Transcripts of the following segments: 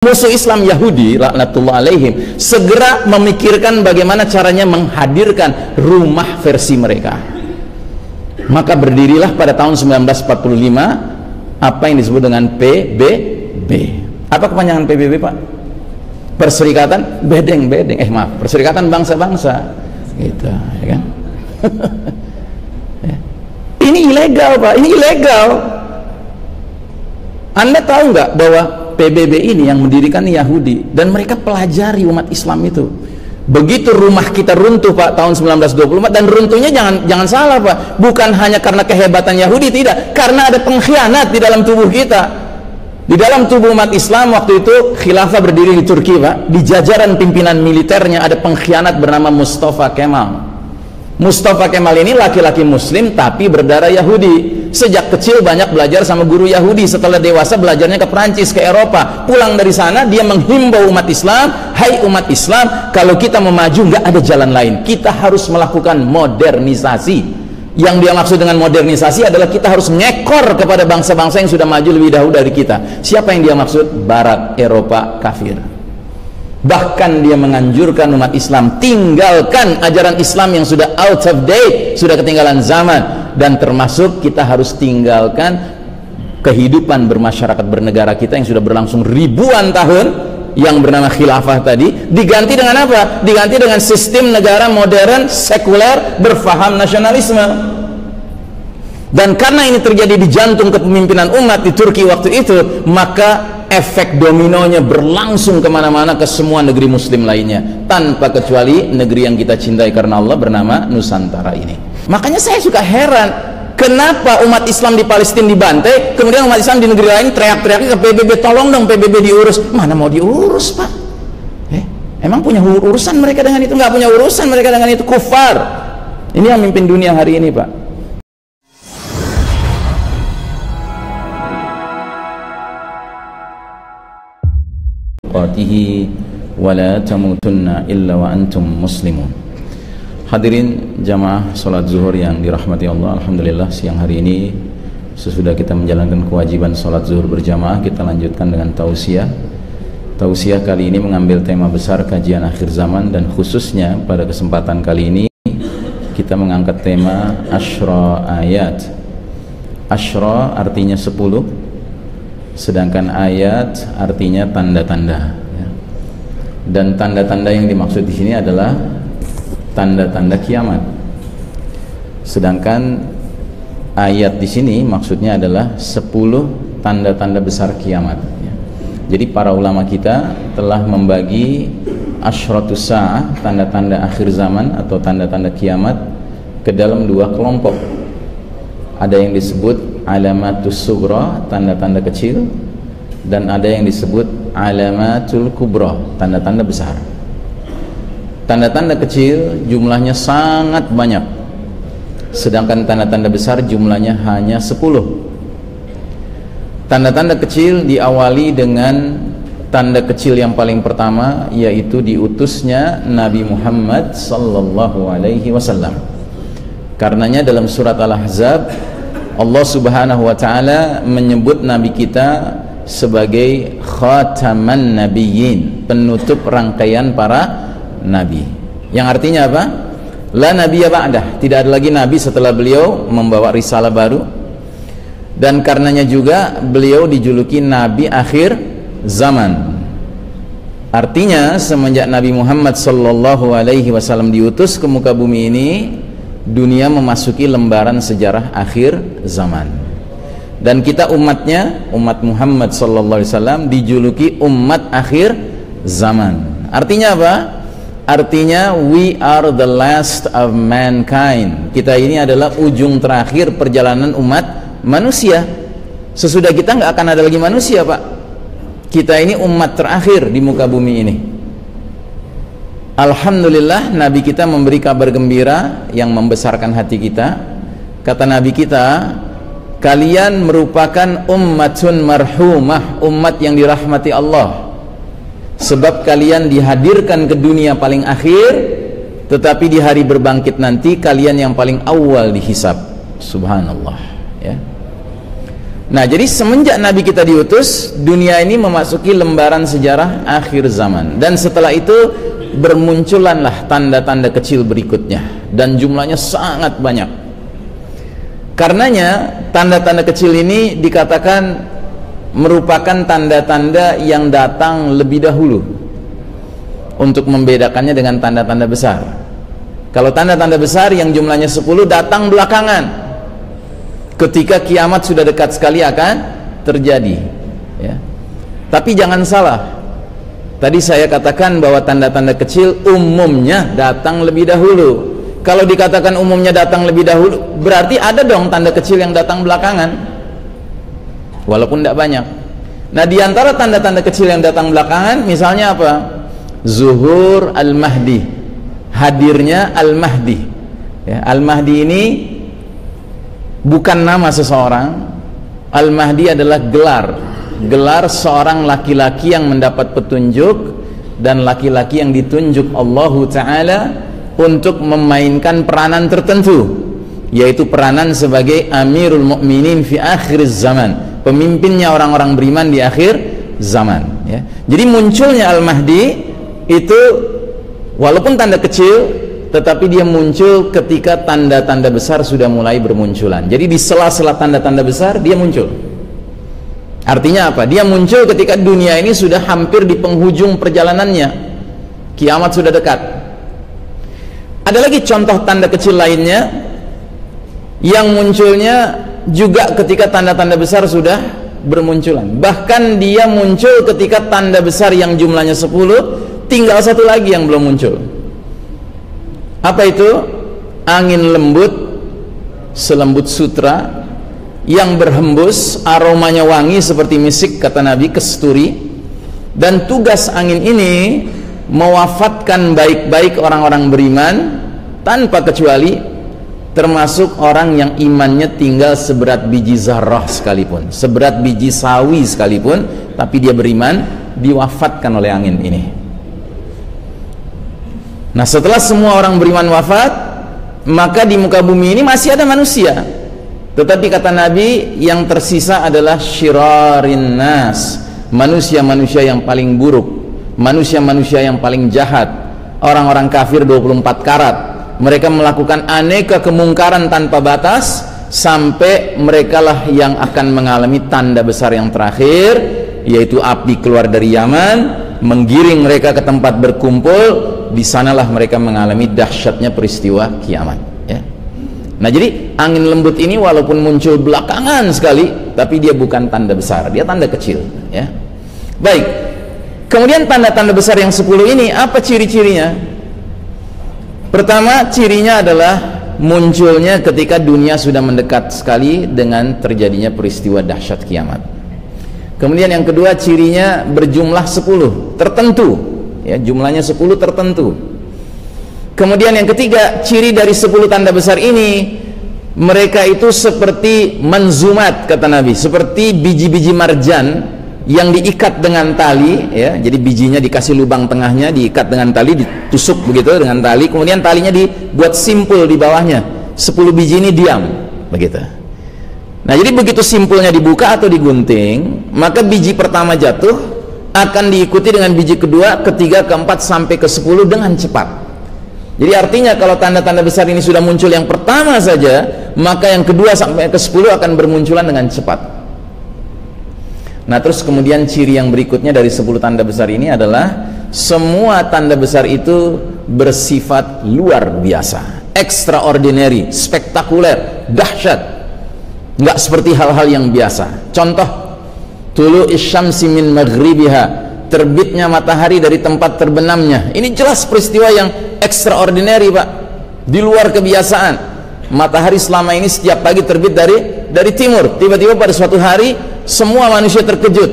Musuh Islam Yahudi laknatullah alaihim segera memikirkan bagaimana caranya menghadirkan rumah versi mereka. Maka berdirilah pada tahun 1945 apa yang disebut dengan PBB. Apa kepanjangan PBB, Pak? Perserikatan Bedeng-Bedeng. Perserikatan Bangsa-Bangsa. Gitu, ya kan? Ini ilegal, Pak. Ini ilegal. Anda tahu nggak bahwa PBB ini yang mendirikan Yahudi dan mereka pelajari umat Islam itu. Begitu rumah kita runtuh, Pak, tahun 1924, dan runtuhnya jangan salah, Pak, bukan hanya karena kehebatan Yahudi, tidak, karena ada pengkhianat di dalam tubuh kita. Di dalam tubuh umat Islam waktu itu khilafah berdiri di Turki, Pak. Di jajaran pimpinan militernya ada pengkhianat bernama Mustafa Kemal. Mustafa Kemal ini laki-laki muslim tapi berdarah Yahudi. Sejak kecil banyak belajar sama guru Yahudi. Setelah dewasa belajarnya ke Perancis, ke Eropa. Pulang dari sana dia menghimbau umat Islam, hai umat Islam, kalau kita mau maju nggak ada jalan lain, kita harus melakukan modernisasi. Yang dia maksud dengan modernisasi adalah kita harus ngekor kepada bangsa-bangsa yang sudah maju lebih dahulu dari kita. Siapa yang dia maksud? Barat, Eropa, kafir. Bahkan dia menganjurkan umat Islam tinggalkan ajaran Islam yang sudah out of date, sudah ketinggalan zaman, dan termasuk kita harus tinggalkan kehidupan bermasyarakat bernegara kita yang sudah berlangsung ribuan tahun yang bernama khilafah tadi, diganti dengan apa? Diganti dengan sistem negara modern, sekuler, berfaham nasionalisme. Dan karena ini terjadi di jantung kepemimpinan umat di Turki waktu itu, maka efek dominonya berlangsung kemana-mana ke semua negeri muslim lainnya, tanpa kecuali negeri yang kita cintai karena Allah bernama Nusantara ini. Makanya saya suka heran, kenapa umat Islam di Palestina dibantai, kemudian umat Islam di negeri lain teriak-teriaknya ke PBB, tolong dong PBB diurus. Mana mau diurus, Pak? Emang punya urusan mereka dengan itu? Nggak punya urusan mereka dengan itu, kufar. Ini yang mimpin dunia hari ini, Pak. Wala tamutunna illa wa antum muslimun. Hadirin jamaah salat zuhur yang dirahmati Allah, alhamdulillah siang hari ini sesudah kita menjalankan kewajiban salat zuhur berjamaah, kita lanjutkan dengan tausiah. Tausiah kali ini mengambil tema besar kajian akhir zaman, dan khususnya pada kesempatan kali ini kita mengangkat tema Asyra ayat. Asyra artinya 10, sedangkan ayat artinya tanda-tanda, ya. Dan tanda-tanda yang dimaksud di sini adalah tanda-tanda kiamat. Sedangkan ayat di sini maksudnya adalah 10 tanda-tanda besar kiamat, ya. Jadi para ulama kita telah membagi asyratus sa'ah, tanda-tanda akhir zaman atau tanda-tanda kiamat, ke dalam 2 kelompok. Ada yang disebut alamatus sughra, tanda-tanda kecil, dan ada yang disebut alamatul kubra, tanda-tanda besar. Tanda-tanda kecil jumlahnya sangat banyak, sedangkan tanda-tanda besar jumlahnya hanya 10. Tanda-tanda kecil diawali dengan tanda kecil yang paling pertama, yaitu diutusnya Nabi Muhammad sallallahu alaihi wasallam. Karenanya dalam surat Al-Ahzab Allah subhanahu wa ta'ala menyebut Nabi kita sebagai khataman nabiyyin, penutup rangkaian para nabi. Yang artinya apa? La nabiyya ba'dah, tidak ada lagi nabi setelah beliau membawa risalah baru. Dan karenanya juga beliau dijuluki nabi akhir zaman. Artinya semenjak Nabi Muhammad sallallahu alaihi wasallam diutus ke muka bumi ini, dunia memasuki lembaran sejarah akhir zaman. Dan kita umatnya, umat Muhammad sallallahu alaihi wasallam, dijuluki umat akhir zaman. Artinya apa? Artinya we are the last of mankind. Kita ini adalah ujung terakhir perjalanan umat manusia. Sesudah kita nggak akan ada lagi manusia, Pak. Kita ini umat terakhir di muka bumi ini. Alhamdulillah, Nabi kita memberi kabar gembira yang membesarkan hati kita. Kata Nabi kita, kalian merupakan ummatun marhumah, umat yang dirahmati Allah, sebab kalian dihadirkan ke dunia paling akhir, tetapi di hari berbangkit nanti kalian yang paling awal dihisab. Subhanallah, ya. Nah, jadi semenjak Nabi kita diutus, dunia ini memasuki lembaran sejarah akhir zaman. Dan setelah itu bermunculanlah tanda-tanda kecil berikutnya, dan jumlahnya sangat banyak. Karenanya tanda-tanda kecil ini dikatakan merupakan tanda-tanda yang datang lebih dahulu, untuk membedakannya dengan tanda-tanda besar. Kalau tanda-tanda besar yang jumlahnya 10 datang belakangan, ketika kiamat sudah dekat sekali akan terjadi, ya. Tapi jangan salah, tadi saya katakan bahwa tanda-tanda kecil umumnya datang lebih dahulu. Kalau dikatakan umumnya datang lebih dahulu, berarti ada dong tanda kecil yang datang belakangan, walaupun tidak banyak. Nah, diantara tanda-tanda kecil yang datang belakangan, misalnya apa? Zuhur al-Mahdi, hadirnya al-Mahdi, ya. Al-Mahdi ini bukan nama seseorang. Al-Mahdi adalah gelar seorang laki-laki yang mendapat petunjuk, dan laki-laki yang ditunjuk Allah Ta'ala untuk memainkan peranan tertentu, yaitu peranan sebagai Amirul Mukminin fi akhir zaman, pemimpinnya orang-orang beriman di akhir zaman, ya. Jadi munculnya Al-Mahdi itu walaupun tanda kecil, tetapi dia muncul ketika tanda-tanda besar sudah mulai bermunculan. Jadi di sela-sela tanda-tanda besar dia muncul. Artinya apa? Dia muncul ketika dunia ini sudah hampir di penghujung perjalanannya, kiamat sudah dekat. Ada lagi contoh tanda kecil lainnya yang munculnya juga ketika tanda-tanda besar sudah bermunculan. Bahkan dia muncul ketika tanda besar yang jumlahnya 10, tinggal satu lagi yang belum muncul. Apa itu? Angin lembut selembut sutra yang berhembus, aromanya wangi seperti misik, kata Nabi, kesturi. Dan tugas angin ini mewafatkan baik-baik orang-orang beriman tanpa kecuali, termasuk orang yang imannya tinggal seberat biji zarrah sekalipun, seberat biji sawi sekalipun, tapi dia beriman, diwafatkan oleh angin ini. Nah, setelah semua orang beriman wafat, maka di muka bumi ini masih ada manusia, tetapi kata Nabi, yang tersisa adalah syirarin nas, manusia-manusia yang paling buruk, manusia-manusia yang paling jahat, orang-orang kafir 24 karat. Mereka melakukan aneka kemungkaran tanpa batas, sampai merekalah yang akan mengalami tanda besar yang terakhir, yaitu api keluar dari Yaman, menggiring mereka ke tempat berkumpul. Di sanalah mereka mengalami dahsyatnya peristiwa kiamat, ya. Nah, jadi angin lembut ini walaupun muncul belakangan sekali, tapi dia bukan tanda besar, dia tanda kecil, ya. Baik, kemudian tanda-tanda besar yang 10 ini apa ciri-cirinya? Pertama, cirinya adalah munculnya ketika dunia sudah mendekat sekali dengan terjadinya peristiwa dahsyat kiamat. Kemudian yang kedua, cirinya berjumlah 10 tertentu, ya, jumlahnya 10 tertentu. Kemudian yang ketiga, ciri dari 10 tanda besar ini, mereka itu seperti manzumat, kata Nabi, seperti biji-biji marjan yang diikat dengan tali, ya. Jadi bijinya dikasih lubang tengahnya, diikat dengan tali, ditusuk begitu dengan tali, kemudian talinya dibuat simpul di bawahnya. 10 biji ini diam, begitu. Nah, jadi begitu simpulnya dibuka atau digunting, maka biji pertama jatuh akan diikuti dengan biji kedua, ketiga, keempat, sampai ke 10 dengan cepat. Jadi artinya kalau tanda-tanda besar ini sudah muncul yang pertama saja, maka yang kedua sampai ke 10 akan bermunculan dengan cepat. Nah, terus kemudian ciri yang berikutnya dari 10 tanda besar ini adalah semua tanda besar itu bersifat luar biasa, extraordinary, spektakuler, dahsyat, nggak seperti hal-hal yang biasa. Contoh, tulu isyamsi min maghribiha, terbitnya matahari dari tempat terbenamnya. Ini jelas peristiwa yang extraordinary, Pak, di luar kebiasaan. Matahari selama ini setiap pagi terbit dari timur, tiba-tiba pada suatu hari semua manusia terkejut,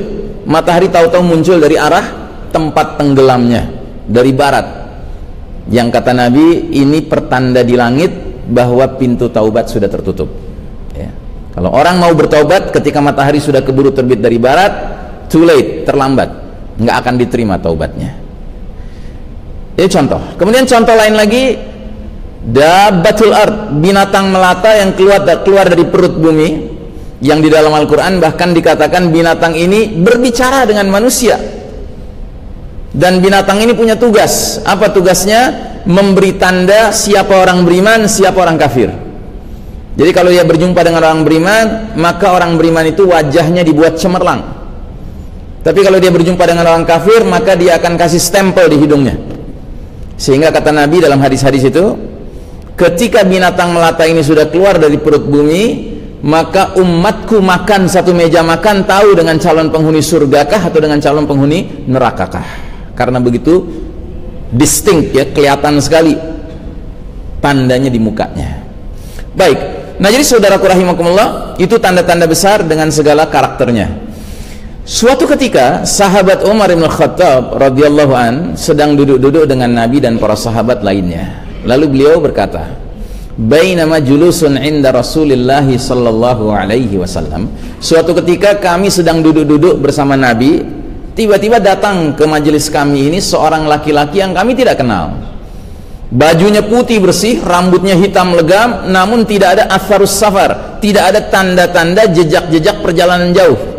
matahari tahu-tahu muncul dari arah tempat tenggelamnya, dari barat. Yang kata Nabi, ini pertanda di langit bahwa pintu taubat sudah tertutup, ya. Kalau orang mau bertaubat ketika matahari sudah keburu terbit dari barat, too late, terlambat, nggak akan diterima taubatnya. Ini contoh. Kemudian contoh lain lagi, dabbatul ard, binatang melata yang keluar dari perut bumi, yang di dalam Al-Quran bahkan dikatakan binatang ini berbicara dengan manusia. Dan binatang ini punya tugas. Apa tugasnya? Memberi tanda siapa orang beriman, siapa orang kafir. Jadi kalau dia berjumpa dengan orang beriman, maka orang beriman itu wajahnya dibuat cemerlang. Tapi kalau dia berjumpa dengan orang kafir, maka dia akan kasih stempel di hidungnya. Sehingga kata Nabi dalam hadis-hadis itu, ketika binatang melata ini sudah keluar dari perut bumi, maka umatku makan satu meja makan, tahu dengan calon penghuni surgakah atau dengan calon penghuni nerakakah. Karena begitu distinct ya, kelihatan sekali tandanya di mukanya. Baik, nah jadi saudaraku rahimakumullah, itu tanda-tanda besar dengan segala karakternya. Suatu ketika sahabat Umar bin Khattab radhiyallahu an sedang duduk-duduk dengan Nabi dan para sahabat lainnya. Lalu beliau berkata, bainama julusun inda Rasulillah sallallahu alaihi wasallam, suatu ketika kami sedang duduk-duduk bersama Nabi, tiba-tiba datang ke majelis kami ini seorang laki-laki yang kami tidak kenal. Bajunya putih bersih, rambutnya hitam legam, namun tidak ada atharus safar, tidak ada tanda-tanda jejak-jejak perjalanan jauh.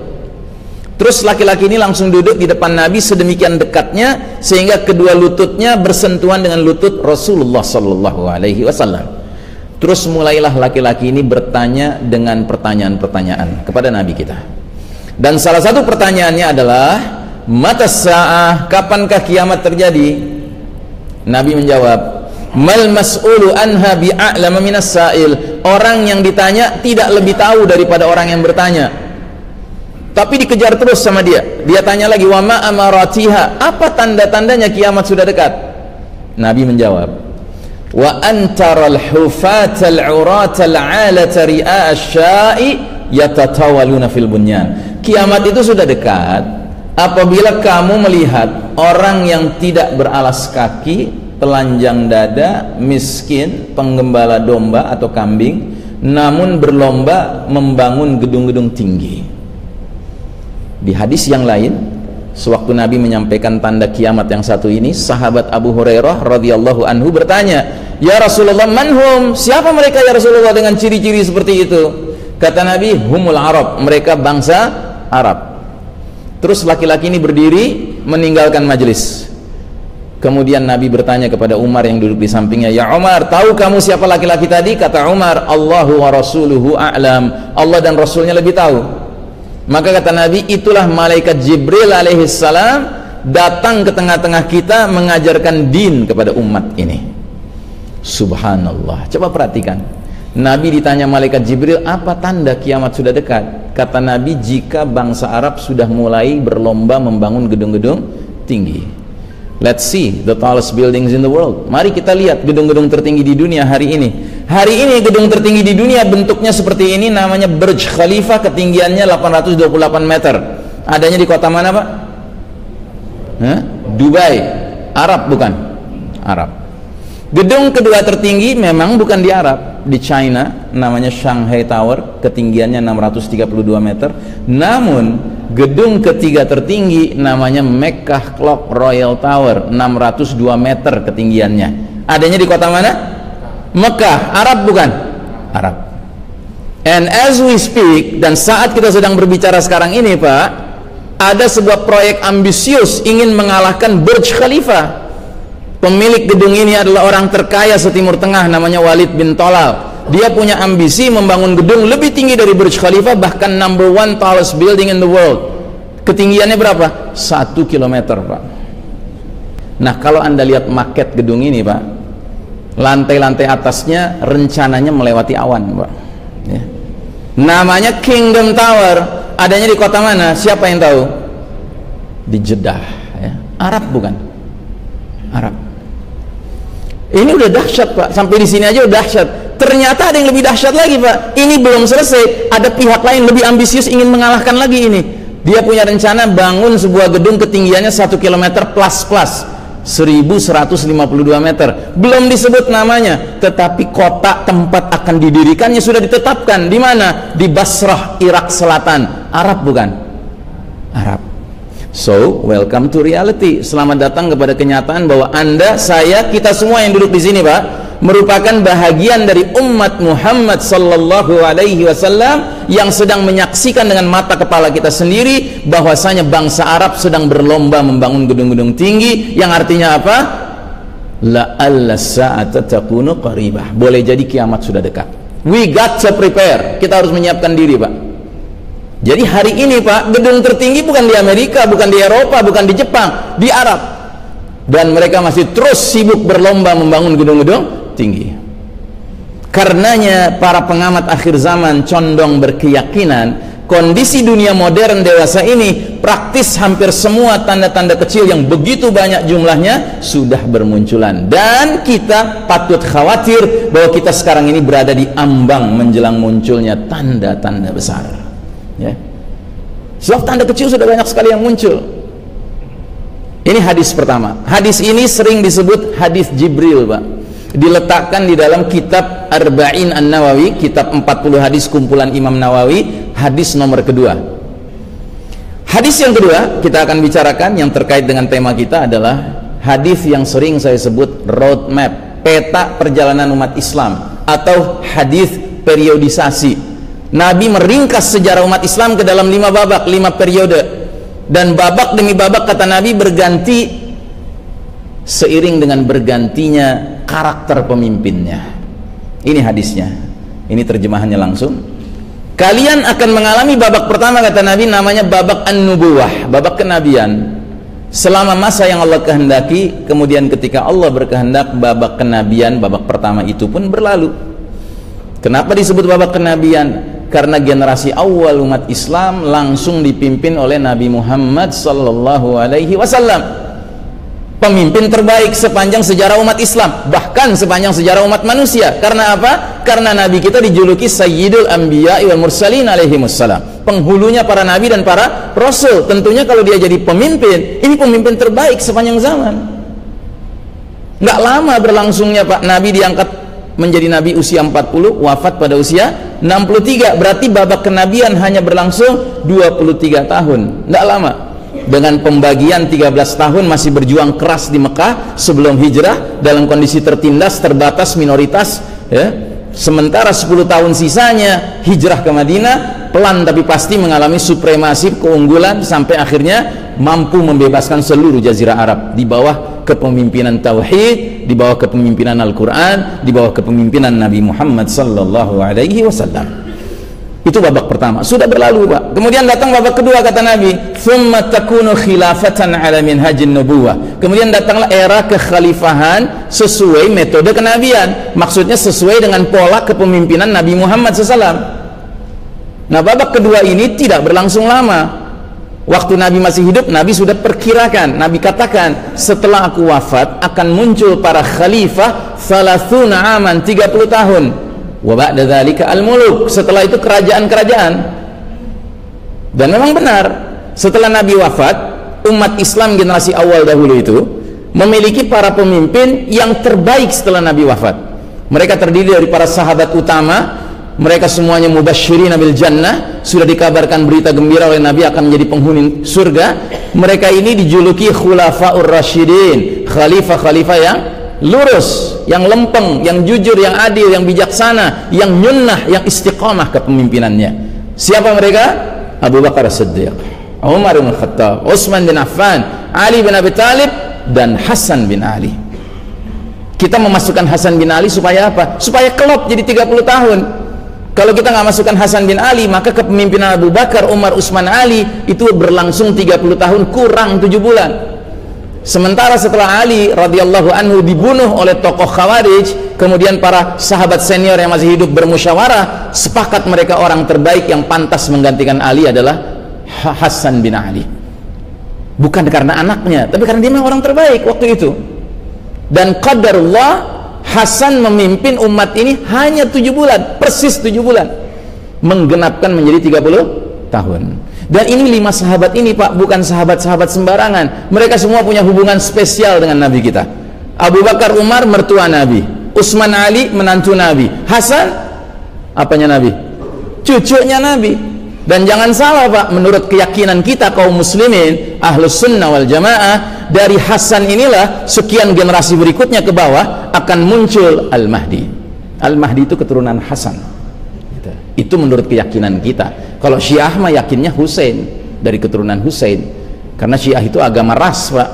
Terus laki-laki ini langsung duduk di depan Nabi sedemikian dekatnya sehingga kedua lututnya bersentuhan dengan lutut Rasulullah sallallahu alaihi wasallam. Terus mulailah laki-laki ini bertanya dengan pertanyaan-pertanyaan kepada Nabi kita. Dan salah satu pertanyaannya adalah, mata sa'ah, kapankah kiamat terjadi? Nabi menjawab, mal mas'ulu anha bi'a'lama minas sa'il. Orang yang ditanya tidak lebih tahu daripada orang yang bertanya. Tapi dikejar terus sama dia. Dia tanya lagi, wa ma amaratiha, apa tanda-tandanya kiamat sudah dekat? Nabi menjawab, wa antaral hufatal uratal 'alata ri'a asy-sya'i yatatawaluna fil bunyan. Kiamat itu sudah dekat apabila kamu melihat orang yang tidak beralas kaki, telanjang dada, miskin, penggembala domba atau kambing, namun berlomba membangun gedung-gedung tinggi. Di hadis yang lain, sewaktu Nabi menyampaikan tanda kiamat yang satu ini, sahabat Abu Hurairah radhiyallahu anhu bertanya, ya Rasulullah, manhum, siapa mereka ya Rasulullah dengan ciri-ciri seperti itu? Kata Nabi, humul Arab, mereka bangsa Arab. Terus laki-laki ini berdiri meninggalkan majelis. Kemudian Nabi bertanya kepada Umar yang duduk di sampingnya, ya Umar, tahu kamu siapa laki-laki tadi? Kata Umar, Allahu wa rasuluhu a'lam, Allah dan Rasulnya lebih tahu. Maka kata Nabi, itulah malaikat Jibril alaihissalam datang ke tengah-tengah kita mengajarkan din kepada umat ini. Subhanallah. Coba perhatikan, Nabi ditanya malaikat Jibril, apa tanda kiamat sudah dekat? Kata Nabi, jika bangsa Arab sudah mulai berlomba membangun gedung-gedung tinggi. Let's see the tallest buildings in the world. Mari kita lihat gedung-gedung tertinggi di dunia hari ini. Hari ini gedung tertinggi di dunia bentuknya seperti ini, namanya Burj Khalifa, ketinggiannya 828 meter. Adanya di kota mana, Pak? Dubai. Arab bukan? Arab. Gedung kedua tertinggi memang bukan di Arab, di China, namanya Shanghai Tower, ketinggiannya 632 meter. Namun gedung ketiga tertinggi namanya Mecca Clock Royal Tower, 602 meter ketinggiannya. Adanya di kota mana? Mekah. Arab bukan? Arab. And as we speak, dan saat kita sedang berbicara sekarang ini, Pak, ada sebuah proyek ambisius ingin mengalahkan Burj Khalifa. Pemilik gedung ini adalah orang terkaya setimur tengah, namanya Walid bin Tolal. Dia punya ambisi membangun gedung lebih tinggi dari Burj Khalifa, bahkan number one tallest building in the world. Ketinggiannya berapa? 1 kilometer, Pak. Nah, kalau Anda lihat maket gedung ini, Pak, lantai-lantai atasnya rencananya melewati awan, Pak. Ya. Namanya Kingdom Tower. Adanya di kota mana? Siapa yang tahu? Di Jeddah. Ya. Arab bukan? Arab. Ini udah dahsyat, Pak. Sampai di sini aja udah dahsyat. Ternyata ada yang lebih dahsyat lagi, Pak. Ini belum selesai. Ada pihak lain lebih ambisius ingin mengalahkan lagi ini. Dia punya rencana bangun sebuah gedung ketinggiannya 1 km plus 1152 meter. Belum disebut namanya, tetapi kota tempat akan didirikannya sudah ditetapkan. Di mana? Di Basrah, Irak Selatan. Arab bukan? Arab. So, welcome to reality. Selamat datang kepada kenyataan bahwa Anda, saya, kita semua yang duduk di sini, Pak, merupakan bahagian dari umat Muhammad sallallahu alaihi wasallam yang sedang menyaksikan dengan mata kepala kita sendiri bahwasanya bangsa Arab sedang berlomba membangun gedung-gedung tinggi, yang artinya apa? La'alla sa'ata takunu qaribah. Boleh jadi kiamat sudah dekat. We got to prepare. Kita harus menyiapkan diri, Pak. Jadi hari ini, Pak, gedung tertinggi bukan di Amerika, bukan di Eropa, bukan di Jepang, di Arab. Dan mereka masih terus sibuk berlomba membangun gedung-gedung tinggi. Karenanya para pengamat akhir zaman condong berkeyakinan kondisi dunia modern dewasa ini praktis hampir semua tanda-tanda kecil yang begitu banyak jumlahnya sudah bermunculan, dan kita patut khawatir bahwa kita sekarang ini berada di ambang menjelang munculnya tanda-tanda besar, ya. Sebab tanda kecil sudah banyak sekali yang muncul. Ini hadis pertama. Hadis ini sering disebut hadis Jibril, Pak. Diletakkan di dalam kitab Arba'in An-Nawawi, kitab 40 hadis kumpulan Imam Nawawi, hadis nomor kedua. Hadis yang kedua kita akan bicarakan yang terkait dengan tema kita adalah hadis yang sering saya sebut roadmap, peta perjalanan umat Islam, atau hadis periodisasi. Nabi meringkas sejarah umat Islam ke dalam 5 babak, 5 periode, dan babak demi babak kata Nabi berganti seiring dengan bergantinya karakter pemimpinnya. Ini hadisnya, ini terjemahannya langsung. Kalian akan mengalami babak pertama kata Nabi, namanya babak an-nubuwah, babak kenabian, selama masa yang Allah kehendaki. Kemudian ketika Allah berkehendak, babak kenabian, babak pertama itu pun berlalu. Kenapa disebut babak kenabian? Karena generasi awal umat Islam langsung dipimpin oleh Nabi Muhammad sallallahu alaihi wasallam, pemimpin terbaik sepanjang sejarah umat Islam, bahkan sepanjang sejarah umat manusia. Karena apa? Karena Nabi kita dijuluki Sayyidul Anbiya wal Mursalin alaihi wassalam, penghulunya para nabi dan para rasul. Tentunya kalau dia jadi pemimpin, ini pemimpin terbaik sepanjang zaman. Nggak lama berlangsungnya, Pak. Nabi diangkat menjadi nabi usia 40, wafat pada usia 63. Berarti babak kenabian hanya berlangsung 23 tahun. Nggak lama. Dengan pembagian 13 tahun masih berjuang keras di Mekah sebelum hijrah dalam kondisi tertindas, terbatas, minoritas, ya. Sementara 10 tahun sisanya hijrah ke Madinah, pelan tapi pasti mengalami supremasi, keunggulan, sampai akhirnya mampu membebaskan seluruh jazirah Arab di bawah kepemimpinan tauhid, di bawah kepemimpinan Al-Quran, di bawah kepemimpinan Nabi Muhammad sallallahu alaihi wasallam. Itu babak pertama, sudah berlalu, Pak. Kemudian datang babak kedua kata Nabi, "Tsumma takunu khilafatan 'ala minhajin nubuwah." Kemudian datanglah era kekhalifahan sesuai metode kenabian. Maksudnya sesuai dengan pola kepemimpinan Nabi Muhammad SAW. Nah, babak kedua ini tidak berlangsung lama. Waktu Nabi masih hidup, Nabi sudah perkirakan, Nabi katakan, setelah aku wafat akan muncul para khalifah 30 aman, 30 tahun. Wa ba'da dzalika al-muluk, setelah itu kerajaan-kerajaan. Dan memang benar, setelah Nabi wafat, umat Islam generasi awal dahulu itu memiliki para pemimpin yang terbaik setelah Nabi wafat. Mereka terdiri dari para sahabat utama, mereka semuanya mubasysyirin bil jannah, sudah dikabarkan berita gembira oleh Nabi akan menjadi penghuni surga. Mereka ini dijuluki khulafaur rasyidin, khalifah-khalifah yang lurus, yang lempeng, yang jujur, yang adil, yang bijaksana, yang nyunnah, yang istiqamah kepemimpinannya. Siapa mereka? Abu Bakar As-Siddiq, Umar bin Khattab, Utsman bin Affan, Ali bin Abi Thalib, dan Hasan bin Ali. Kita memasukkan Hasan bin Ali supaya apa? Supaya kelop jadi 30 tahun. Kalau kita nggak masukkan Hasan bin Ali, maka kepemimpinan Abu Bakar, Umar, Utsman, Ali itu berlangsung 30 tahun kurang 7 bulan. Sementara setelah Ali radhiyallahu anhu dibunuh oleh tokoh Khawarij, kemudian para sahabat senior yang masih hidup bermusyawarah, sepakat mereka orang terbaik yang pantas menggantikan Ali adalah Hasan bin Ali. Bukan karena anaknya, tapi karena dia memang orang terbaik waktu itu. Dan qadarullah, Hasan memimpin umat ini hanya 7 bulan, persis 7 bulan, menggenapkan menjadi 30 tahun. Dan ini 5 sahabat ini, Pak, bukan sahabat-sahabat sembarangan. Mereka semua punya hubungan spesial dengan Nabi kita. Abu Bakar Umar mertua Nabi, Utsman Ali menantu Nabi, Hasan apanya Nabi? Cucunya Nabi. Dan jangan salah Pak, menurut keyakinan kita kaum muslimin Ahlus Sunnah wal Jamaah, dari Hasan inilah sekian generasi berikutnya ke bawah akan muncul Al-Mahdi. Al-Mahdi itu keturunan Hasan. Itu menurut keyakinan kita. Kalau Syiah mah yakinnya Husain, dari keturunan Husain. Karena Syiah itu agama ras Pak,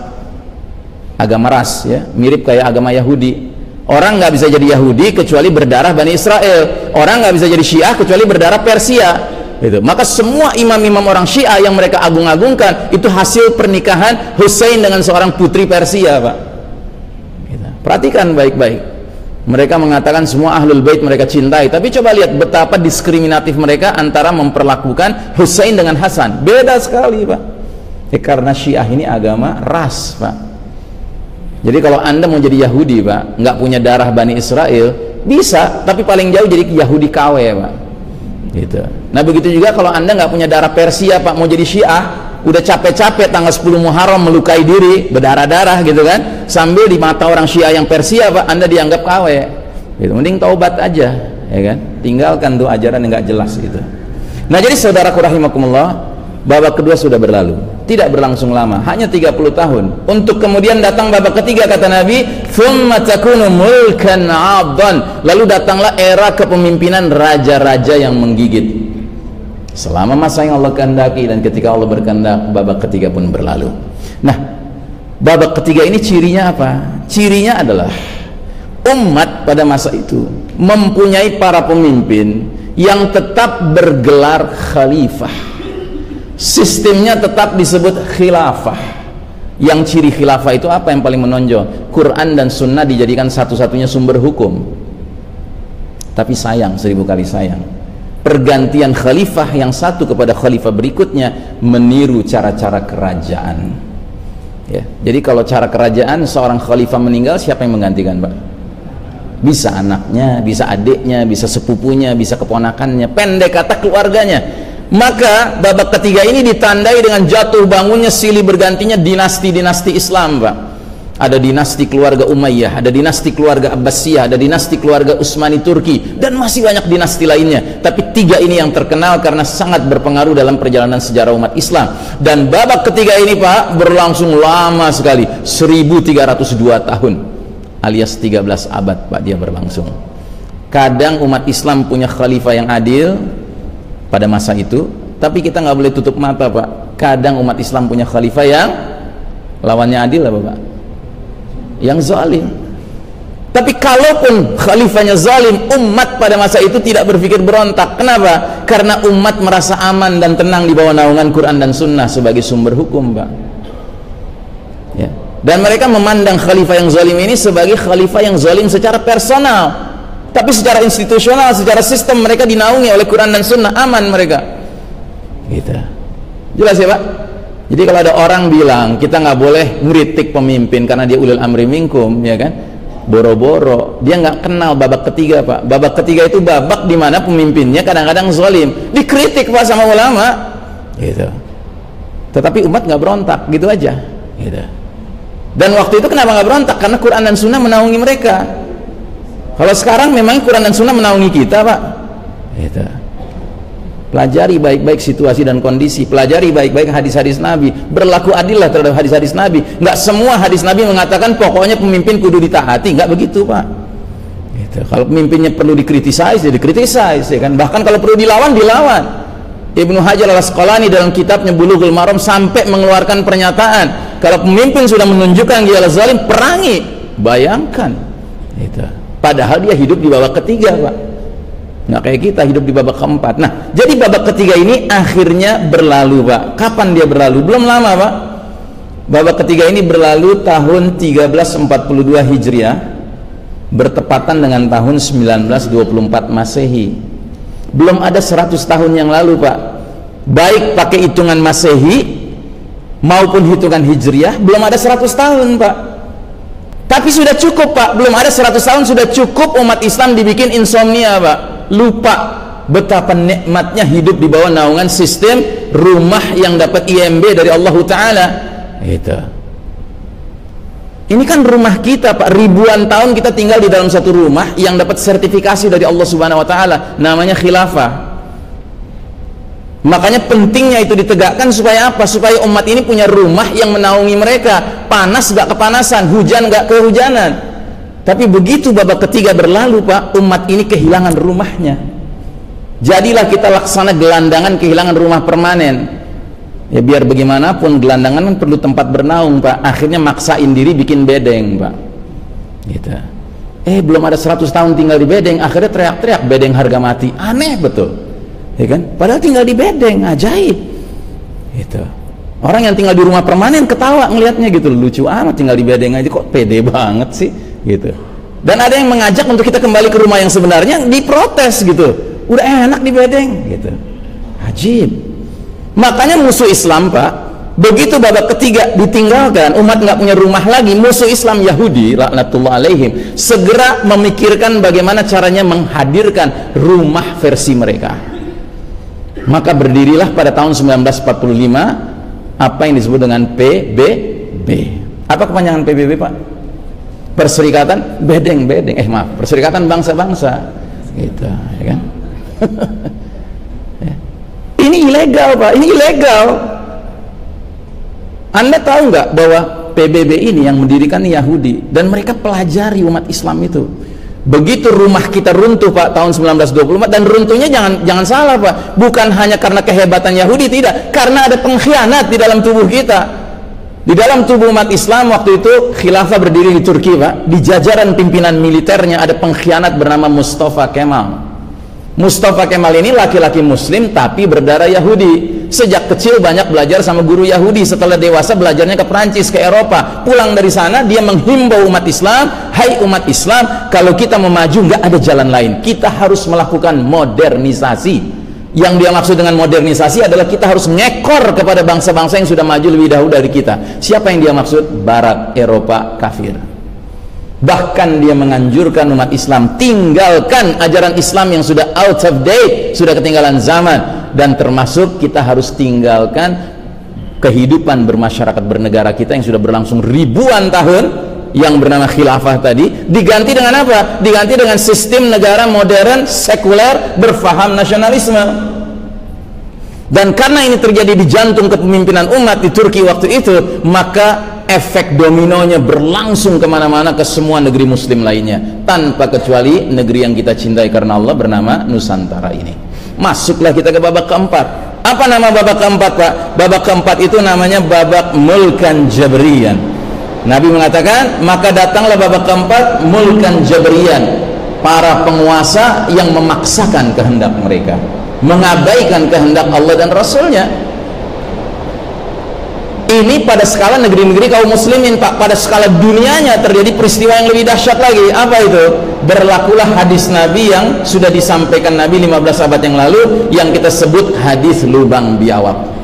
agama ras ya, mirip kayak agama Yahudi. Orang nggak bisa jadi Yahudi kecuali berdarah Bani Israel. Orang nggak bisa jadi Syiah kecuali berdarah Persia. Gitu. Maka semua imam-imam orang Syiah yang mereka agung-agungkan itu hasil pernikahan Husain dengan seorang putri Persia Pak. Gitu. Perhatikan baik-baik. Mereka mengatakan semua ahlul bait mereka cintai, tapi coba lihat betapa diskriminatif mereka antara memperlakukan Husain dengan Hasan. Beda sekali Pak. Karena Syiah ini agama ras Pak. Jadi kalau Anda mau jadi Yahudi Pak, nggak punya darah Bani Israel, bisa, tapi paling jauh jadi Yahudi KW Pak. Gitu. Nah begitu juga kalau Anda nggak punya darah Persia Pak, mau jadi Syiah, udah capek-capek tanggal 10 Muharram melukai diri, berdarah-darah gitu kan, sambil di mata orang Syiah yang Persia Pak, Anda dianggap KW gitu. Mending taubat aja ya kan, tinggalkan tuh ajaran yang nggak jelas gitu. Nah jadi saudaraku rahimakumullah, babak kedua sudah berlalu, tidak berlangsung lama, hanya 30 tahun, untuk kemudian datang babak ketiga. Kata Nabi, thumma takunu mulkan 'addan, lalu datanglah era kepemimpinan raja-raja yang menggigit selama masa yang Allah kehendaki, dan ketika Allah berkehendak babak ketiga pun berlalu. Nah babak ketiga ini cirinya apa? Cirinya adalah umat pada masa itu mempunyai para pemimpin yang tetap bergelar khalifah. Sistemnya tetap disebut khilafah. Yang ciri khilafah itu apa yang paling menonjol? Quran dan Sunnah dijadikan satu-satunya sumber hukum. Tapi sayang, 1000 kali sayang, pergantian khalifah yang satu kepada khalifah berikutnya meniru cara-cara kerajaan ya. Jadi kalau cara kerajaan, seorang khalifah meninggal, siapa yang menggantikan Pak? Bisa anaknya, bisa adiknya, bisa sepupunya, bisa keponakannya, pendek kata keluarganya. Maka babak ketiga ini ditandai dengan jatuh bangunnya silih bergantinya dinasti-dinasti Islam Pak. Ada dinasti keluarga Umayyah, ada dinasti keluarga Abbasiyah, ada dinasti keluarga Utsmani Turki, dan masih banyak dinasti lainnya. Tapi tiga ini yang terkenal karena sangat berpengaruh dalam perjalanan sejarah umat Islam. Dan babak ketiga ini Pak berlangsung lama sekali, 1302 tahun, alias 13 abad Pak dia berlangsung. Kadang umat Islam punya khalifah yang adil pada masa itu, tapi kita nggak boleh tutup mata Pak, kadang umat Islam punya khalifah yang lawannya adil apa Pak? Yang zalim. Tapi kalaupun khalifahnya zalim, umat pada masa itu tidak berpikir berontak. Kenapa? Karena umat merasa aman dan tenang di bawah naungan Quran dan Sunnah sebagai sumber hukum Pak ya. Dan mereka memandang khalifah yang zalim ini sebagai khalifah yang zalim secara personal, tapi secara institusional, secara sistem mereka dinaungi oleh Quran dan Sunnah, aman mereka gitu. Jelas ya Pak? Jadi kalau ada orang bilang kita nggak boleh ngeritik pemimpin karena dia ulul amri minkum ya kan, boro-boro dia nggak kenal babak ketiga Pak. Babak ketiga itu babak di mana pemimpinnya kadang-kadang zalim, dikritik Pak sama ulama gitu, tetapi umat nggak berontak gitu aja gitu. Dan waktu itu kenapa nggak berontak? Karena Quran dan Sunnah menaungi mereka. Kalau sekarang memang Quran dan Sunnah menaungi kita Pak gitu. Pelajari baik-baik situasi dan kondisi, pelajari baik-baik hadis-hadis Nabi, berlaku adillah terhadap hadis-hadis Nabi. Nggak semua hadis Nabi mengatakan pokoknya pemimpin kudu ditaati, nggak begitu Pak gitu. Kalau pemimpinnya perlu dikritisais, ya dikritisais ya kan. Bahkan kalau perlu dilawan, dilawan. Ibnu Hajar al-Asqalani dalam kitabnya Bulughul Maram sampai mengeluarkan pernyataan, kalau pemimpin sudah menunjukkan dia zalim, perangi. Bayangkan gitu. Padahal dia hidup di babak ketiga Pak, nggak kayak kita hidup di babak keempat. Nah jadi babak ketiga ini akhirnya berlalu Pak. Kapan dia berlalu? Belum lama Pak. Babak ketiga ini berlalu tahun 1342 Hijriah, bertepatan dengan tahun 1924 Masehi. Belum ada 100 tahun yang lalu Pak, baik pakai hitungan Masehi maupun hitungan Hijriah, belum ada 100 tahun Pak. Tapi sudah cukup Pak, belum ada 100 tahun sudah cukup umat Islam dibikin insomnia Pak, lupa betapa nikmatnya hidup di bawah naungan sistem rumah yang dapat IMB dari Allah Ta'ala gitu. Ini kan rumah kita Pak, ribuan tahun kita tinggal di dalam satu rumah yang dapat sertifikasi dari Allah Subhanahu Wa Ta'ala, namanya khilafah. Makanya pentingnya itu ditegakkan supaya apa? Supaya umat ini punya rumah yang menaungi mereka. Panas gak kepanasan, hujan gak kehujanan. Tapi begitu babak ketiga berlalu Pak, umat ini kehilangan rumahnya. Jadilah kita laksana gelandangan kehilangan rumah permanen. Ya biar bagaimanapun gelandangan kan perlu tempat bernaung Pak. Akhirnya maksain diri bikin bedeng Pak. Gitu. Belum ada 100 tahun tinggal di bedeng, akhirnya teriak-teriak bedeng harga mati. Aneh betul. Ya kan? Padahal tinggal di bedeng, ajaib. Gitu. Orang yang tinggal di rumah permanen ketawa ngelihatnya gitu, lucu amat tinggal di bedeng aja kok pede banget sih, gitu. Dan ada yang mengajak untuk kita kembali ke rumah yang sebenarnya, diprotes gitu. Udah enak di bedeng, gitu. Ajib. Makanya musuh Islam Pak, begitu babak ketiga ditinggalkan, umat nggak punya rumah lagi, musuh Islam Yahudi laknatullah alaihim segera memikirkan bagaimana caranya menghadirkan rumah versi mereka. Maka berdirilah pada tahun 1945 apa yang disebut dengan PBB. Apa kepanjangan PBB Pak? Perserikatan Bedeng-Bedeng. Maaf, Perserikatan Bangsa-Bangsa. Gitu, ya kan? Ini ilegal Pak, ini ilegal. Anda tahu nggak bahwa PBB ini yang mendirikan Yahudi dan mereka pelajari umat Islam itu. Begitu rumah kita runtuh Pak tahun 1924, dan runtuhnya jangan salah Pak, bukan hanya karena kehebatan Yahudi, tidak, karena ada pengkhianat di dalam tubuh kita. Di dalam tubuh umat Islam waktu itu khilafah berdiri di Turki Pak, di jajaran pimpinan militernya ada pengkhianat bernama Mustafa Kemal. Mustafa Kemal ini laki-laki muslim tapi berdarah Yahudi. Sejak kecil banyak belajar sama guru Yahudi. Setelah dewasa belajarnya ke Perancis, ke Eropa. Pulang dari sana dia menghimbau umat Islam, hai umat Islam, kalau kita mau maju nggak ada jalan lain, kita harus melakukan modernisasi. Yang dia maksud dengan modernisasi adalah kita harus ngekor kepada bangsa-bangsa yang sudah maju lebih dahulu dari kita. Siapa yang dia maksud? Barat, Eropa, kafir. Bahkan dia menganjurkan umat Islam tinggalkan ajaran Islam yang sudah out of date, sudah ketinggalan zaman, dan termasuk kita harus tinggalkan kehidupan bermasyarakat bernegara kita yang sudah berlangsung ribuan tahun yang bernama khilafah tadi, diganti dengan apa? Diganti dengan sistem negara modern, sekuler, berfaham nasionalisme. Dan karena ini terjadi di jantung kepemimpinan umat di Turki waktu itu, maka efek dominonya berlangsung kemana-mana ke semua negeri muslim lainnya, tanpa kecuali negeri yang kita cintai karena Allah bernama Nusantara ini. Masuklah kita ke babak keempat. Apa nama babak keempat Pak? Babak keempat itu namanya babak mulkan jabriyan. Nabi mengatakan, maka datanglah babak keempat, mulkan jabriyan, para penguasa yang memaksakan kehendak mereka, mengabaikan kehendak Allah dan Rasulnya. Ini pada skala negeri-negeri kaum muslimin Pak. Pada skala dunianya terjadi peristiwa yang lebih dahsyat lagi. Apa itu? Berlakulah hadis Nabi yang sudah disampaikan Nabi 15 abad yang lalu, yang kita sebut hadis lubang biawak.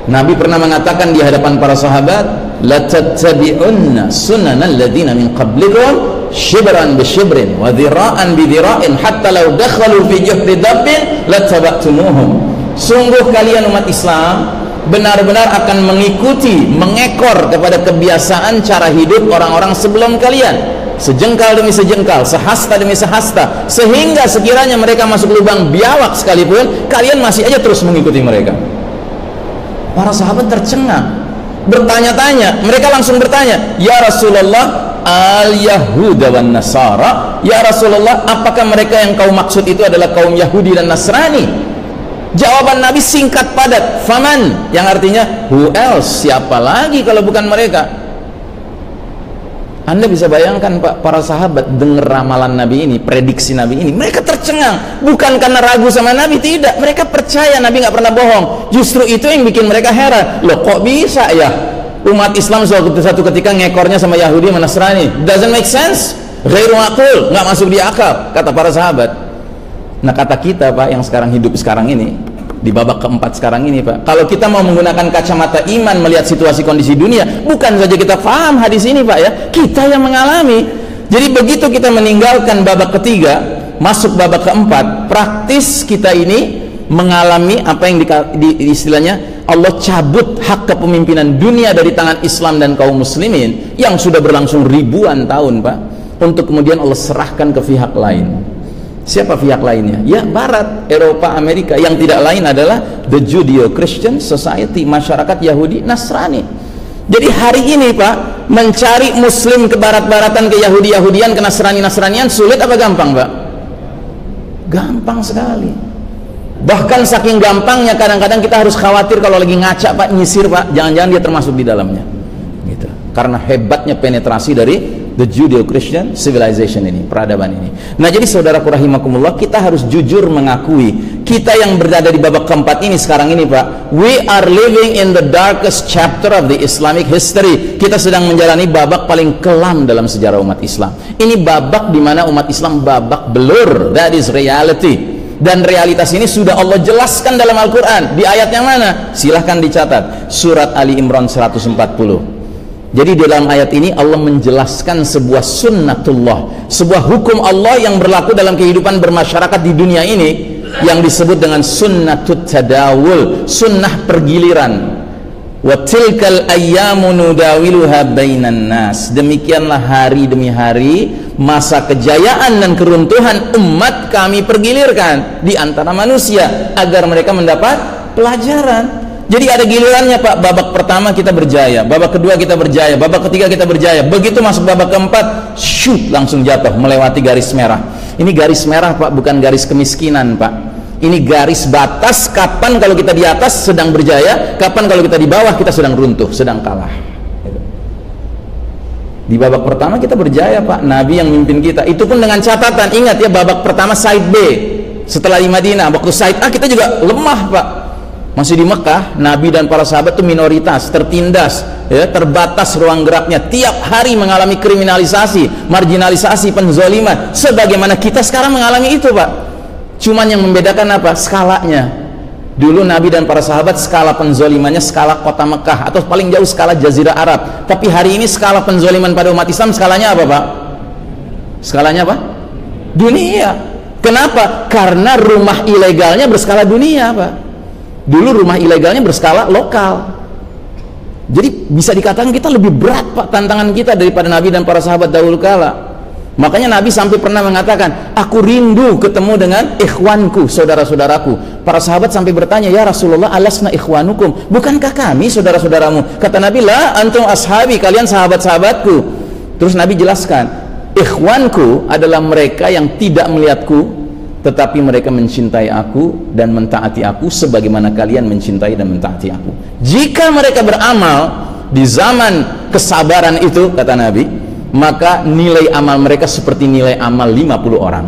Nabi pernah mengatakan di hadapan para sahabat, la tattabi'unna sunanal ladzina min qablikum shibran bi shibrin wa dhira'an bi dhira'in hatta law dakhalu fi juhri dabbin lattaba'tumuhum. Sungguh kalian umat Islam benar-benar akan mengikuti, mengekor kepada kebiasaan cara hidup orang-orang sebelum kalian, sejengkal demi sejengkal, sehasta demi sehasta, sehingga sekiranya mereka masuk lubang biawak sekalipun, kalian masih aja terus mengikuti mereka. Para sahabat tercengang, bertanya-tanya, mereka langsung bertanya, ya Rasulullah, al-Yahuda wan Nasara, ya Rasulullah, apakah mereka yang kau maksud itu adalah kaum Yahudi dan Nasrani? Jawaban Nabi singkat padat, faman, yang artinya who else, siapa lagi kalau bukan mereka. Anda bisa bayangkan Pak, para sahabat dengar ramalan Nabi ini, prediksi Nabi ini, mereka tercengang, bukan karena ragu sama Nabi, tidak, mereka percaya Nabi nggak pernah bohong. Justru itu yang bikin mereka heran, loh kok bisa ya umat Islam satu ketika ngekornya sama Yahudi sama Nasrani? Doesn't make sense, ghairu maqul, nggak masuk di akal, kata para sahabat. Nah kata kita Pak yang sekarang hidup sekarang ini, di babak keempat sekarang ini Pak, kalau kita mau menggunakan kacamata iman melihat situasi kondisi dunia, bukan saja kita paham hadis ini Pak ya, kita yang mengalami. Jadi begitu kita meninggalkan babak ketiga, masuk babak keempat, praktis kita ini mengalami apa yang di istilahnya Allah cabut hak kepemimpinan dunia dari tangan Islam dan kaum muslimin yang sudah berlangsung ribuan tahun Pak, untuk kemudian Allah serahkan ke pihak lain. Siapa pihak lainnya? Ya Barat, Eropa, Amerika. Yang tidak lain adalah the Judeo-Christian Society, masyarakat Yahudi Nasrani. Jadi hari ini Pak, mencari Muslim ke barat-baratan, ke Yahudi-Yahudian, ke Nasrani-Nasranian sulit apa gampang Pak? Gampang sekali. Bahkan saking gampangnya kadang-kadang kita harus khawatir kalau lagi ngaca Pak, nyisir Pak, jangan-jangan dia termasuk di dalamnya gitu. Karena hebatnya penetrasi dari the Judeo-Christian civilization ini, peradaban ini. Nah jadi saudaraku rahimakumullah, kita harus jujur mengakui kita yang berada di babak keempat ini sekarang ini Pak, we are living in the darkest chapter of the Islamic history. Kita sedang menjalani babak paling kelam dalam sejarah umat Islam. Ini babak di mana umat Islam babak belur. That is reality. Dan realitas ini sudah Allah jelaskan dalam Al-Quran. Di ayat yang mana? Silahkan dicatat, surat Ali Imran 140. Jadi di dalam ayat ini Allah menjelaskan sebuah sunnatullah, sebuah hukum Allah yang berlaku dalam kehidupan bermasyarakat di dunia ini, yang disebut dengan sunnatut tadawul, sunnah pergiliran. Wa tilkal ayyamu nudawiluha bainan nas. Demikianlah hari demi hari, masa kejayaan dan keruntuhan umat kami pergilirkan di antara manusia agar mereka mendapat pelajaran. Jadi ada gilirannya Pak, babak pertama kita berjaya, babak kedua kita berjaya, babak ketiga kita berjaya. Begitu masuk babak keempat, shoot, langsung jatuh, melewati garis merah. Ini garis merah Pak, bukan garis kemiskinan Pak. Ini garis batas kapan kalau kita di atas sedang berjaya, kapan kalau kita di bawah kita sedang runtuh, sedang kalah. Di babak pertama kita berjaya Pak, Nabi yang mimpin kita. Itu pun dengan catatan, ingat ya, babak pertama side B. Setelah di Madinah, waktu side A kita juga lemah Pak. Masih di Mekah, Nabi dan para sahabat itu minoritas, tertindas, ya, terbatas ruang geraknya, tiap hari mengalami kriminalisasi, marginalisasi, penzoliman, sebagaimana kita sekarang mengalami itu Pak. Cuman yang membedakan apa? Skalanya. Dulu Nabi dan para sahabat skala penzolimannya skala kota Mekah, atau paling jauh skala Jazirah Arab. Tapi hari ini skala penzoliman pada umat Islam skalanya apa Pak? Skalanya apa? Dunia. Kenapa? Karena rumah ilegalnya berskala dunia Pak. Dulu rumah ilegalnya berskala lokal. Jadi bisa dikatakan kita lebih berat Pak tantangan kita daripada Nabi dan para sahabat dahulu kala. Makanya Nabi sampai pernah mengatakan, aku rindu ketemu dengan ikhwanku, saudara-saudaraku. Para sahabat sampai bertanya, ya Rasulullah, alasna ikhwanukum, bukankah kami saudara-saudaramu? Kata Nabi, la antum ashabi, kalian sahabat-sahabatku. Terus Nabi jelaskan, ikhwanku adalah mereka yang tidak melihatku, tetapi mereka mencintai aku dan mentaati aku sebagaimana kalian mencintai dan mentaati aku. Jika mereka beramal di zaman kesabaran itu, kata Nabi, maka nilai amal mereka seperti nilai amal 50 orang.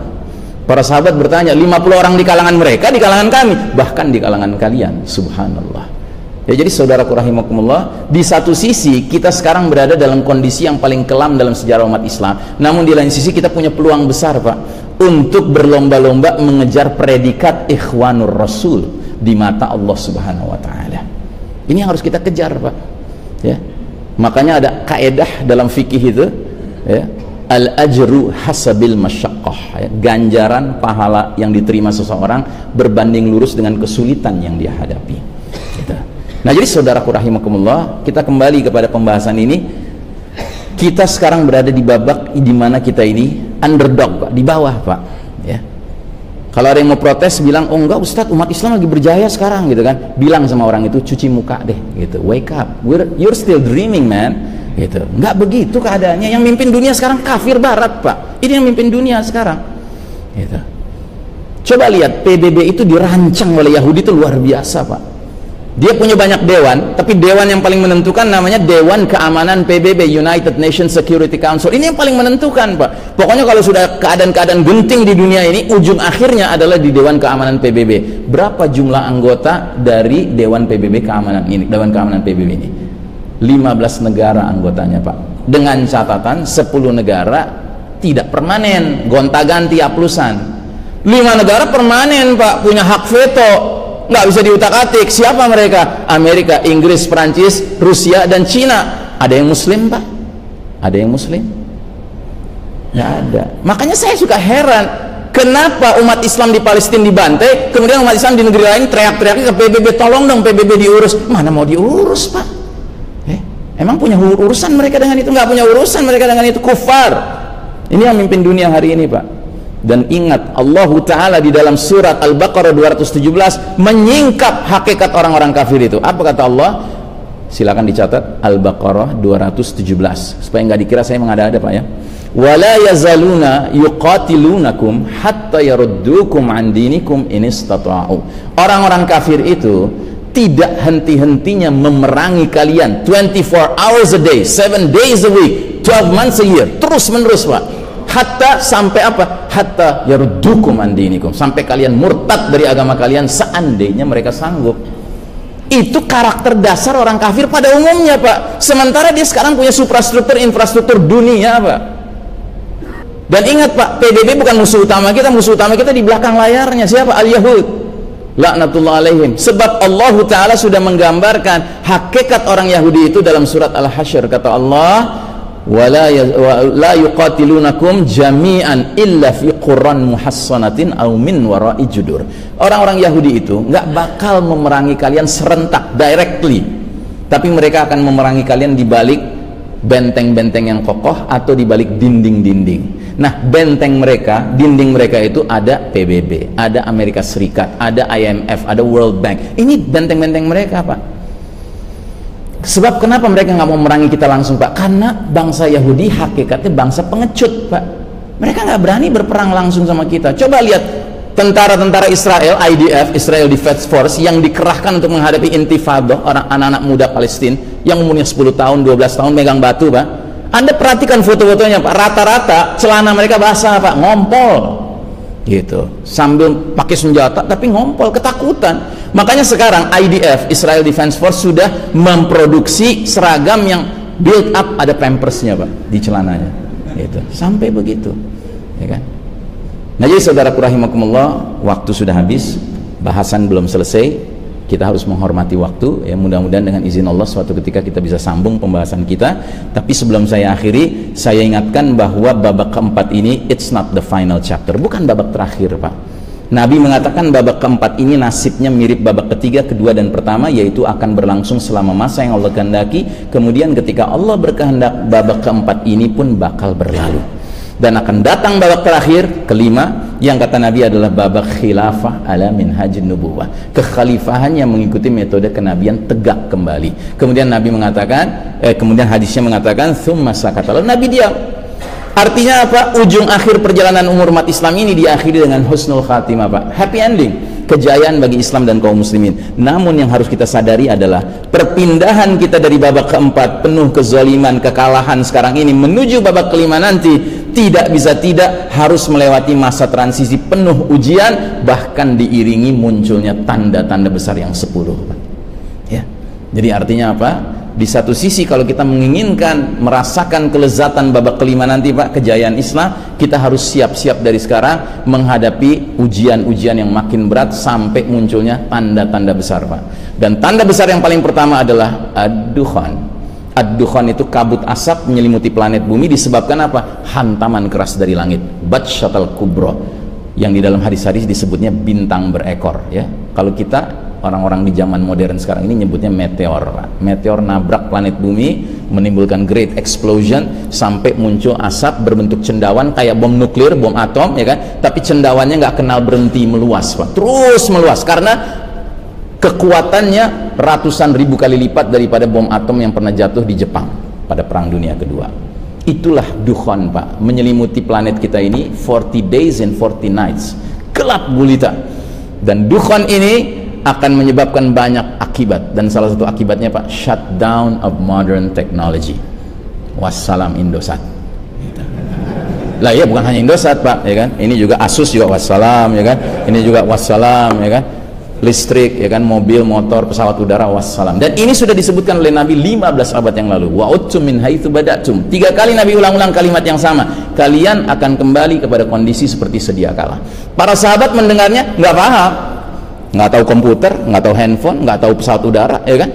Para sahabat bertanya, 50 orang di kalangan mereka, di kalangan kami, bahkan di kalangan kalian. Subhanallah. Ya, jadi saudaraku rahimakumullah, di satu sisi kita sekarang berada dalam kondisi yang paling kelam dalam sejarah umat Islam. Namun di lain sisi kita punya peluang besar Pak, untuk berlomba-lomba mengejar predikat ikhwanur rasul di mata Allah Subhanahu wa taala. Ini yang harus kita kejar Pak. Ya. Makanya ada kaedah dalam fikih itu, ya, al-ajru hasabil masyaqqah, ya, ganjaran pahala yang diterima seseorang berbanding lurus dengan kesulitan yang dia hadapi. Gitu. Nah, jadi saudaraku rahimakumullah, kita kembali kepada pembahasan ini. Kita sekarang berada di babak di mana kita ini underdog Pak, di bawah Pak. Ya. Kalau ada yang mau protes bilang, oh enggak Ustadz, umat Islam lagi berjaya sekarang gitu kan, bilang sama orang itu, cuci muka deh gitu, wake up, you're still dreaming man, gitu. Enggak begitu keadaannya. Yang mimpin dunia sekarang kafir barat Pak, ini yang mimpin dunia sekarang gitu. Coba lihat, PBB itu dirancang oleh Yahudi itu luar biasa Pak. Dia punya banyak dewan, tapi dewan yang paling menentukan namanya Dewan Keamanan PBB, United Nations Security Council. Ini yang paling menentukan Pak. Pokoknya kalau sudah keadaan-keadaan genting di dunia ini, ujung akhirnya adalah di Dewan Keamanan PBB. Berapa jumlah anggota dari Dewan PBB Keamanan ini, Dewan Keamanan PBB ini? 15 negara anggotanya Pak. Dengan catatan 10 negara tidak permanen, gonta-ganti aplusan. 5 negara permanen Pak, punya hak veto, nggak bisa diutak-atik. Siapa mereka? Amerika, Inggris, Perancis, Rusia, dan Cina. Ada yang Muslim Pak? Ada yang Muslim? Nggak ada. Makanya saya suka heran, kenapa umat Islam di Palestina dibantai, kemudian umat Islam di negeri lain teriak-teriak ke PBB, tolong dong PBB diurus. Mana mau diurus Pak? Emang punya urusan mereka dengan itu? Nggak punya urusan mereka dengan itu. Kufar. Ini yang mimpin dunia hari ini Pak. Dan ingat, Allah Ta'ala di dalam surat Al-Baqarah 217 menyingkap hakikat orang-orang kafir itu. Apa kata Allah? Silakan dicatat, Al-Baqarah 217, supaya nggak dikira saya mengada-ada Pak ya. Wala yazaluna yuqatilunakum hatta yaruddukum an dinikum in istata'u. Orang-orang kafir itu tidak henti-hentinya memerangi kalian 24 hours a day, 7 days a week, 12 months a year, terus menerus Pak. Hatta sampai apa? Hatta yaruddukum an dinikum, sampai kalian murtad dari agama kalian seandainya mereka sanggup. Itu karakter dasar orang kafir pada umumnya Pak. Sementara dia sekarang punya infrastruktur dunia Pak. Dan ingat Pak, PBB bukan musuh utama kita di belakang layarnya. Siapa? Al-Yahud, laknatullah alaihim. Sebab Allah Ta'ala sudah menggambarkan hakikat orang Yahudi itu dalam surat Al-Hasyr. Kata Allah, la yuqatilunakum jami'an illa fi quran muhassanatin aw min wara'i judur. Orang-orang Yahudi itu nggak bakal memerangi kalian serentak directly, tapi mereka akan memerangi kalian di balik benteng-benteng yang kokoh atau di balik dinding-dinding. Nah, dinding mereka itu ada PBB, ada Amerika Serikat, ada IMF, ada World Bank. Ini benteng-benteng mereka Pak. Sebab kenapa mereka nggak mau memerangi kita langsung Pak? Karena bangsa Yahudi hakikatnya bangsa pengecut Pak. Mereka nggak berani berperang langsung sama kita. Coba lihat tentara-tentara Israel, IDF, Israel Defense Force, yang dikerahkan untuk menghadapi intifadah orang anak-anak muda Palestina yang umurnya 10 tahun, 12 tahun megang batu Pak. Anda perhatikan foto-fotonya Pak, rata-rata celana mereka basah Pak, ngompol gitu, sambil pakai senjata tapi ngompol, ketakutan. Makanya sekarang IDF, Israel Defense Force, sudah memproduksi seragam yang build up, ada pampersnya Pak di celananya gitu. Sampai begitu ya kan. Nah jadi saudaraku rahimakumullah, waktu sudah habis, bahasan belum selesai. Kita harus menghormati waktu ya. Mudah-mudahan dengan izin Allah suatu ketika kita bisa sambung pembahasan kita. Tapi sebelum saya akhiri, saya ingatkan bahwa babak keempat ini it's not the final chapter, bukan babak terakhir Pak. Nabi mengatakan babak keempat ini nasibnya mirip babak ketiga, kedua dan pertama, yaitu akan berlangsung selama masa yang Allah kehendaki. Kemudian ketika Allah berkehendak, babak keempat ini pun bakal berlalu. Dan akan datang babak terakhir, kelima, yang kata Nabi adalah babak khilafah ala minhajin nubuwah, kekhalifahan yang mengikuti metode kenabian tegak kembali. Kemudian Nabi mengatakan, kemudian hadisnya mengatakan tsumma sakata, lalu Nabi diam. Artinya apa? Ujung akhir perjalanan umur umat Islam ini diakhiri dengan husnul khatimah Pak, happy ending, kejayaan bagi Islam dan kaum muslimin. Namun yang harus kita sadari adalah perpindahan kita dari babak keempat penuh kezaliman, kekalahan sekarang ini menuju babak kelima nanti tidak bisa tidak harus melewati masa transisi penuh ujian, bahkan diiringi munculnya tanda-tanda besar yang 10 Pak. Ya. Jadi artinya apa? Di satu sisi kalau kita menginginkan merasakan kelezatan babak kelima nanti Pak, kejayaan Islam, kita harus siap-siap dari sekarang menghadapi ujian-ujian yang makin berat sampai munculnya tanda-tanda besar Pak. Dan tanda besar yang paling pertama adalah ad-dukhan. Ad-dukhan itu kabut asap menyelimuti planet bumi disebabkan apa? Hantaman keras dari langit, batsyatal kubro, yang di dalam hadis-hadis disebutnya bintang berekor ya. Kalau kita orang-orang di zaman modern sekarang ini nyebutnya meteor. Meteor nabrak planet bumi, menimbulkan great explosion sampai muncul asap berbentuk cendawan kayak bom nuklir, bom atom ya kan. Tapi cendawannya nggak kenal berhenti meluas Pak, terus meluas karena kekuatannya ratusan ribu kali lipat daripada bom atom yang pernah jatuh di Jepang pada Perang Dunia Kedua. Itulah dukhan Pak, menyelimuti planet kita ini 40 days and 40 nights, gelap gulita. Dan dukhan ini akan menyebabkan banyak akibat, dan salah satu akibatnya Pak, shutdown of modern technology. Wassalam Indosat. Lah ya, bukan hanya Indosat Pak ya kan, ini juga Asus juga wassalam ya kan, ini juga wassalam ya kan, listrik ya kan, mobil, motor, pesawat udara wassalam. Dan ini sudah disebutkan oleh Nabi 15 abad yang lalu, wa'udtum min haitsu bada'tum. 3 kali Nabi ulang-ulang kalimat yang sama, kalian akan kembali kepada kondisi seperti sedia kala. Para sahabat mendengarnya nggak paham, nggak tahu komputer, nggak tahu handphone, nggak tahu pesawat udara ya kan,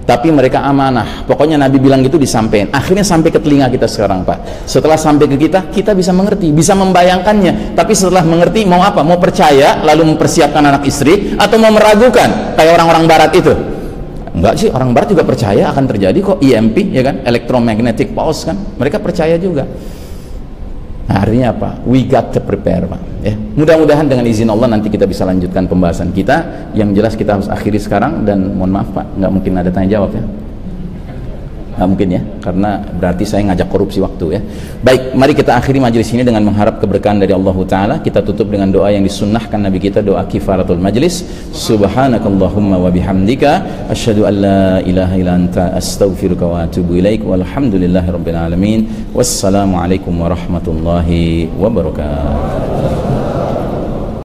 tapi mereka amanah. Pokoknya Nabi bilang gitu disampaikan, akhirnya sampai ke telinga kita sekarang Pak. Setelah sampai ke kita bisa mengerti, bisa membayangkannya. Tapi setelah mengerti mau apa? Mau percaya lalu mempersiapkan anak istri, atau mau meragukan kayak orang-orang barat itu? Enggak sih, orang barat juga percaya akan terjadi kok EMP ya kan, electromagnetic pulse kan, mereka percaya juga. Nah, artinya apa? We got to prepare, Pak. Ya. Mudah-mudahan dengan izin Allah nanti kita bisa lanjutkan pembahasan kita. Yang jelas kita harus akhiri sekarang, dan mohon maaf Pak, nggak mungkin ada tanya jawab ya. Nggak mungkin ya, karena berarti saya ngajak korupsi waktu ya. Baik, mari kita akhiri majelis ini dengan mengharap keberkahan dari Allah Ta'ala. Kita tutup dengan doa yang disunnahkan Nabi kita, doa kifaratul majlis. Subhanakallahumma wa bihamdika asyhadu an la ilaha illa anta astaghfiruka wa atubu ilaik, walhamdulillahi rabbil alamin. Wassalamualaikum warahmatullahi wabarakatuh.